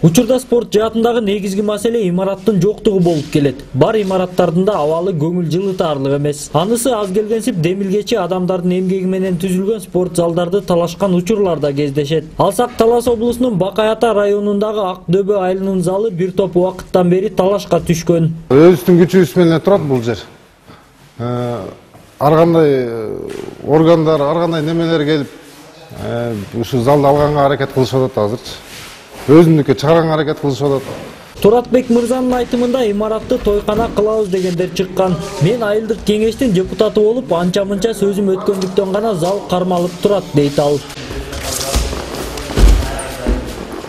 Учурда спорт жаатындагы негизги маселе имараттын жоктугу болуп келет. Бар имараттардын да абалы көңүл жылытарлык эмес. Анысы аз келгенсип демилгечи адамдардын эмгеги менен түзүлгөн спорт залдарды талашкан учурларда кездешет. Алсак Талас облусунун Бакай Ата районундагы Ак Дөбө айылынын залы бир топ убакыттан бери талашка түшкөн. Өзүбүздүн күчүбүз менен турат бул жер. Ар кандай органдар, ар кандай немелер келип, ушу залды алганга аракет кылышып атат азырчы. Өзүнүкү чыгарганга аракет кылышып атат. Туратбек мырзанын айтымында имаратты тойкана кылабыз дегендер чыккан. Мен айылдык кеңештин депутаты болуп, анча-мынча сөзүм өткөндүктөн гана зал кармалып турат, дейт ал.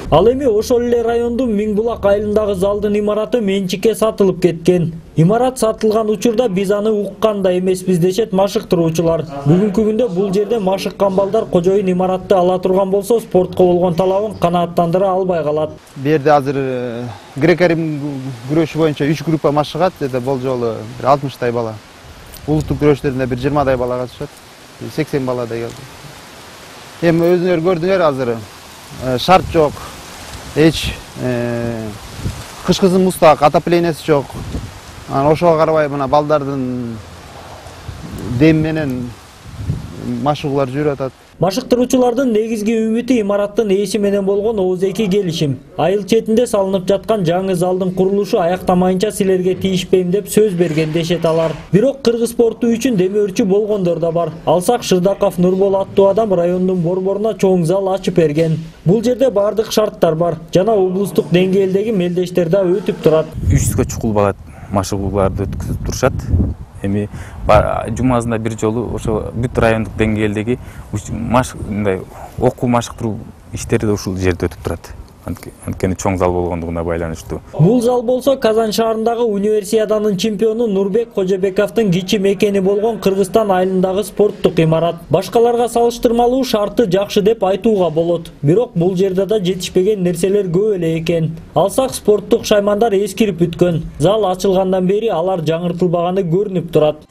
Ал эми ошол эле райондун Миңбулак айылындагы залдын имараты менчикке сатылып кеткен. Имарат сатылган учурда биз аны уккан да эмеспиз, дешет машыктыруучулар. Бүгүнкү күндө бул жерде машыккан балдар кожоюн имаратты ала турган болсо, спортко болгон талабын канааттандыра албай калат. Бу жерде азыр греко-рим күрөшү боюнча 3 группа машыгат, бул жолу 60 бала. Улуттук күрөштөрүндө 20 бала катышат, 80 баладай келди. Эми өзүңөр көрдүңөр азыр шарт жок. Эч кышкызын мустак, отоплениясы жок. Ошого карабай мына балдардын дем менен машыгуулар жүрүп атат. Машыктыруучулардын негизги үмүтү имараттын ээси менен болгон ооз-эки келишим. Айыл четинде салынып жаткан жаңы залдын курулушу аяктамайынча силерге тийишпейм деп сөз берген, дешет алар. Бирок кыргыз спорту үчүн демөөрчү болгондор да бар. Алсак Шырдаков Нурбол аттуу адам райондун борборуна чоң зал ачып берген. Бул жерде бардык шарттар бар жана облустук деңгээлдеги мелдештер да өтүп турат. 300 чукул бала машыгууларды өткүзүп турушат. Эми жумасында бир жолу ошо бүт райондук деңгээлдеги мындай окуу машыктыруу иштери да ушул жерде өтүп турат. Анткени чоң зал болгондугуна байланыштуу. Бул зал болсо Казан шаарындагы универсиаданын чемпиону Нурбек Кожобековдун кичи мекени болгон Кыргызстан айылындагы спорттук имарат. Башкаларга салыштырмалуу шарты жакшы деп айтууга болот. Бирок бул жерде да жетишпеген нерселер көп эле экен. Алсак спорттук шаймандар эскирип бүткөн. Зал ачылгандан бери алар жаңыртылбаганы көрүнүп турат.